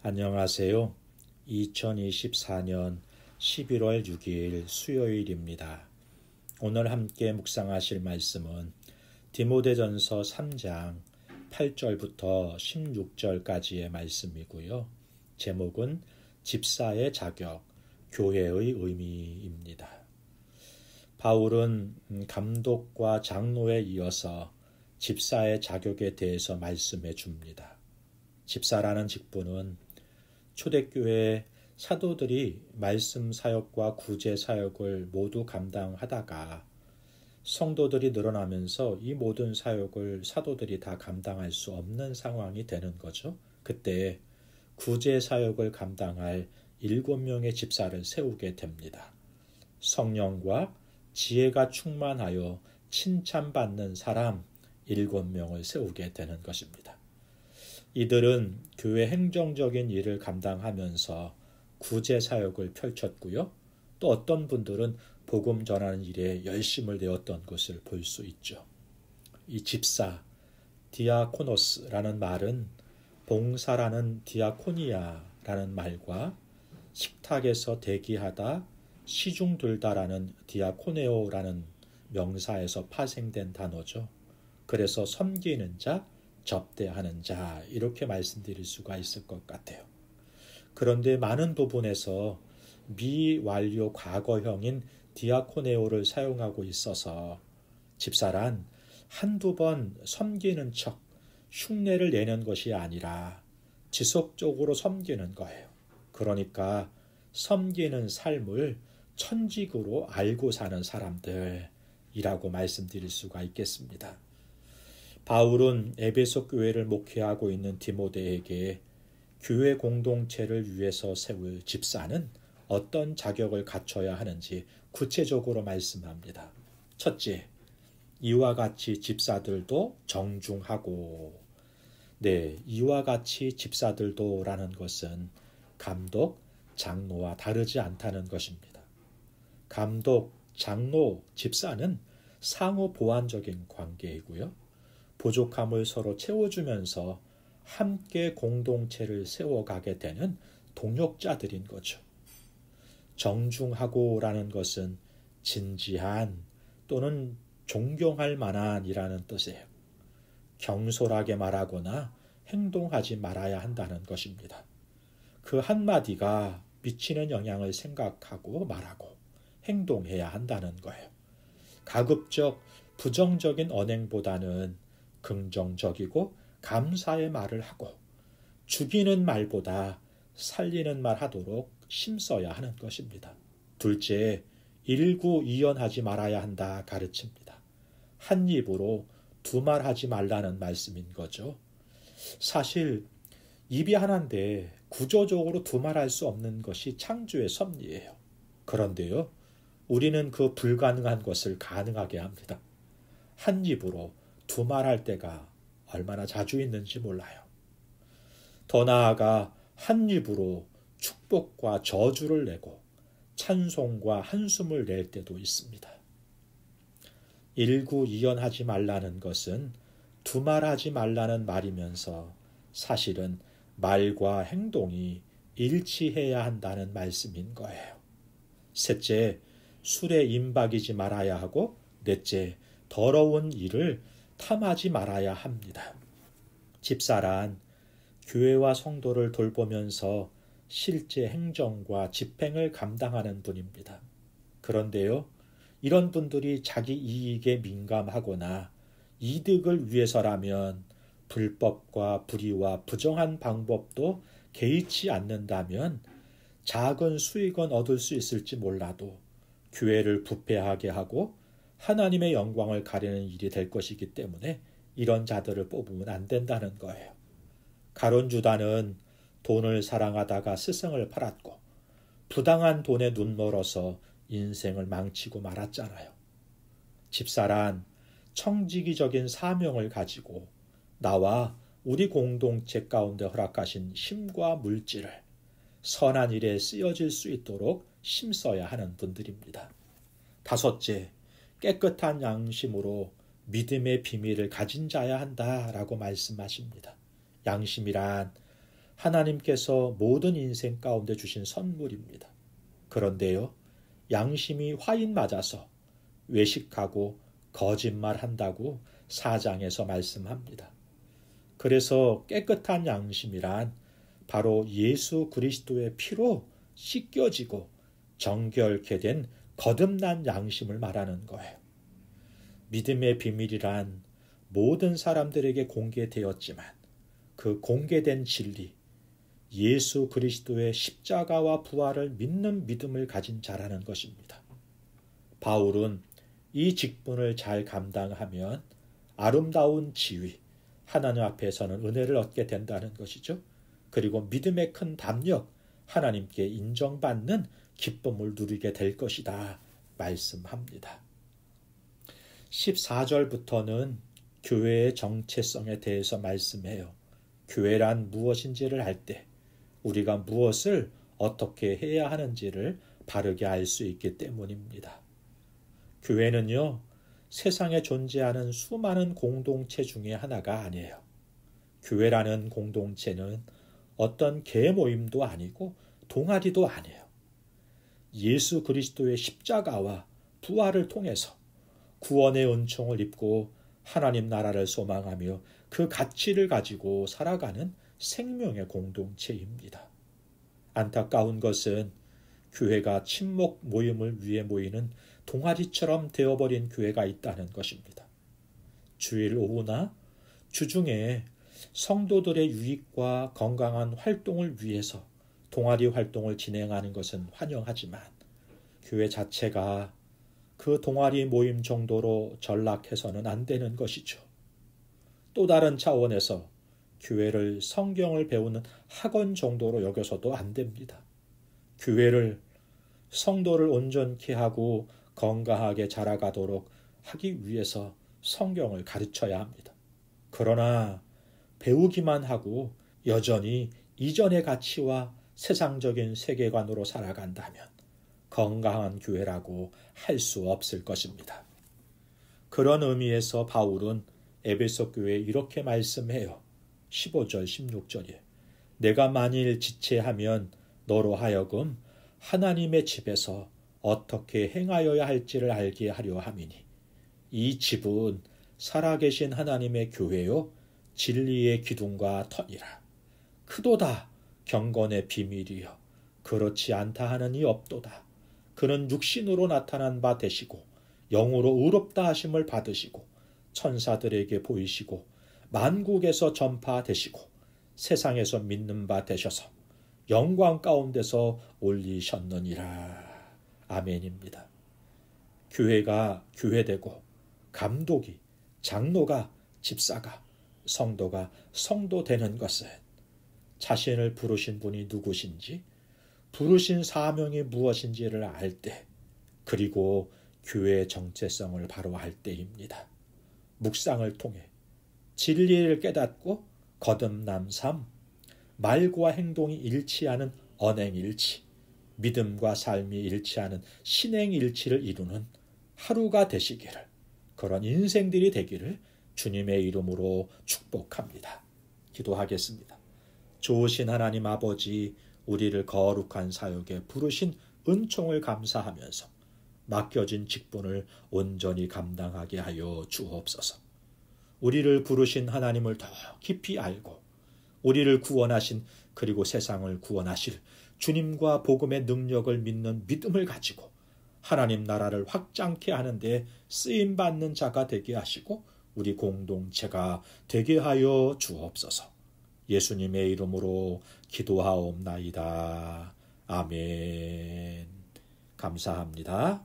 안녕하세요. 2024년 11월 6일 수요일입니다. 오늘 함께 묵상하실 말씀은 디모데전서 3장 8절부터 16절까지의 말씀이고요. 제목은 집사의 자격, 교회의 의미입니다. 바울은 감독과 장로에 이어서 집사의 자격에 대해서 말씀해 줍니다. 집사라는 직분은 초대교회 사도들이 말씀 사역과 구제 사역을 모두 감당하다가 성도들이 늘어나면서 이 모든 사역을 사도들이 다 감당할 수 없는 상황이 되는 거죠. 그때 구제 사역을 감당할 7명의 집사를 세우게 됩니다. 성령과 지혜가 충만하여 칭찬받는 사람 7명을 세우게 되는 것입니다. 이들은 교회 행정적인 일을 감당하면서 구제 사역을 펼쳤고요. 또 어떤 분들은 복음 전하는 일에 열심을 내었던 것을 볼 수 있죠. 이 집사, 디아코노스라는 말은 봉사라는 디아코니아라는 말과 식탁에서 대기하다, 시중 들다라는 디아코네오라는 명사에서 파생된 단어죠. 그래서 섬기는 자, 접대하는 자 이렇게 말씀드릴 수가 있을 것 같아요. 그런데 많은 부분에서 미완료 과거형인 디아코네오를 사용하고 있어서 집사란 한두 번 섬기는 척 흉내를 내는 것이 아니라 지속적으로 섬기는 거예요. 그러니까 섬기는 삶을 천직으로 알고 사는 사람들이라고 말씀드릴 수가 있겠습니다. 바울은 에베소 교회를 목회하고 있는 디모데에게 교회 공동체를 위해서 세울 집사는 어떤 자격을 갖춰야 하는지 구체적으로 말씀합니다. 첫째, 이와 같이 집사들도 정중하고, 이와 같이 집사들도 라는 것은 감독, 장로와 다르지 않다는 것입니다. 감독, 장로, 집사는 상호 보완적인 관계이고요. 부족함을 서로 채워주면서 함께 공동체를 세워가게 되는 동역자들인 거죠. 정중하고라는 것은 진지한 또는 존경할 만한이라는 뜻이에요. 경솔하게 말하거나 행동하지 말아야 한다는 것입니다. 그 한마디가 미치는 영향을 생각하고 말하고 행동해야 한다는 거예요. 가급적 부정적인 언행보다는 긍정적이고 감사의 말을 하고 죽이는 말보다 살리는 말 하도록 힘써야 하는 것입니다. 둘째, 일구이연하지 말아야 한다 가르칩니다. 한 입으로 두 말 하지 말라는 말씀인 거죠. 사실 입이 하나인데 구조적으로 두 말 할 수 없는 것이 창조의 섭리예요. 그런데요, 우리는 그 불가능한 것을 가능하게 합니다. 한 입으로 두 말 할 때가 얼마나 자주 있는지 몰라요. 더 나아가 한 입으로 축복과 저주를 내고 찬송과 한숨을 낼 때도 있습니다. 일구이연하지 말라는 것은 두 말 하지 말라는 말이면서 사실은 말과 행동이 일치해야 한다는 말씀인 거예요. 셋째, 술에 임박이지 말아야 하고, 넷째, 더러운 일을 탐하지 말아야 합니다. 집사란 교회와 성도를 돌보면서 실제 행정과 집행을 감당하는 분입니다. 그런데요, 이런 분들이 자기 이익에 민감하거나 이득을 위해서라면 불법과 불의와 부정한 방법도 개의치 않는다면 작은 수익은 얻을 수 있을지 몰라도 교회를 부패하게 하고 하나님의 영광을 가리는 일이 될 것이기 때문에 이런 자들을 뽑으면 안 된다는 거예요. 가룟 유다는 돈을 사랑하다가 스승을 팔았고 부당한 돈에 눈멀어서 인생을 망치고 말았잖아요. 집사란 청지기적인 사명을 가지고 나와 우리 공동체 가운데 허락하신 힘과 물질을 선한 일에 쓰여질 수 있도록 힘써야 하는 분들입니다. 다섯째, 깨끗한 양심으로 믿음의 비밀을 가진 자야 한다라고 말씀하십니다. 양심이란 하나님께서 모든 인생 가운데 주신 선물입니다. 그런데요, 양심이 화인 맞아서 외식하고 거짓말한다고 4장에서 말씀합니다. 그래서 깨끗한 양심이란 바로 예수 그리스도의 피로 씻겨지고 정결케 된 거듭난 양심을 말하는 거예요. 믿음의 비밀이란 모든 사람들에게 공개되었지만 그 공개된 진리, 예수 그리스도의 십자가와 부활을 믿는 믿음을 가진 자라는 것입니다. 바울은 이 직분을 잘 감당하면 아름다운 지위, 하나님 앞에서는 은혜를 얻게 된다는 것이죠. 그리고 믿음의 큰 담력, 하나님께 인정받는 기쁨을 누리게 될 것이다 말씀합니다. 14절부터는 교회의 정체성에 대해서 말씀해요. 교회란 무엇인지를 알 때 우리가 무엇을 어떻게 해야 하는지를 바르게 알 수 있기 때문입니다. 교회는요, 세상에 존재하는 수많은 공동체 중에 하나가 아니에요. 교회라는 공동체는 어떤 개모임도 아니고 동아리도 아니에요. 예수 그리스도의 십자가와 부활을 통해서 구원의 은총을 입고 하나님 나라를 소망하며 그 가치를 가지고 살아가는 생명의 공동체입니다. 안타까운 것은 교회가 친목 모임을 위해 모이는 동아리처럼 되어버린 교회가 있다는 것입니다. 주일 오후나 주중에 성도들의 유익과 건강한 활동을 위해서 동아리 활동을 진행하는 것은 환영하지만 교회 자체가 그 동아리 모임 정도로 전락해서는 안 되는 것이죠. 또 다른 차원에서 교회를 성경을 배우는 학원 정도로 여겨서도 안 됩니다. 교회를 성도를 온전케 하고 건강하게 자라가도록 하기 위해서 성경을 가르쳐야 합니다. 그러나 배우기만 하고 여전히 이전의 가치와 세상적인 세계관으로 살아간다면 건강한 교회라고 할 수 없을 것입니다. 그런 의미에서 바울은 에베소 교회에 이렇게 말씀해요. 15절 16절에 내가 만일 지체하면 너로 하여금 하나님의 집에서 어떻게 행하여야 할지를 알게 하려 함이니 이 집은 살아계신 하나님의 교회요 진리의 기둥과 터니라. 크도다 경건의 비밀이여 그렇지 않다 하는 이 없도다. 그는 육신으로 나타난 바 되시고 영으로 의롭다 하심을 받으시고 천사들에게 보이시고 만국에서 전파되시고 세상에서 믿는 바 되셔서 영광 가운데서 올리셨느니라. 아멘입니다. 교회가 교회되고 감독이 장로가 집사가 성도가 성도 되는 것은 자신을 부르신 분이 누구신지 부르신 사명이 무엇인지를 알 때 그리고 교회의 정체성을 바로 알 때입니다. 묵상을 통해 진리를 깨닫고 거듭남 삶, 말과 행동이 일치하는 언행일치, 믿음과 삶이 일치하는 신행일치를 이루는 하루가 되시기를, 그런 인생들이 되기를 주님의 이름으로 축복합니다. 기도하겠습니다. 좋으신 하나님 아버지, 우리를 거룩한 사역에 부르신 은총을 감사하면서 맡겨진 직분을 온전히 감당하게 하여 주옵소서. 우리를 부르신 하나님을 더 깊이 알고 우리를 구원하신 그리고 세상을 구원하실 주님과 복음의 능력을 믿는 믿음을 가지고 하나님 나라를 확장케 하는데 쓰임받는 자가 되게 하시고 우리 공동체가 되게 하여 주옵소서. 예수님의 이름으로 기도하옵나이다. 아멘. 감사합니다.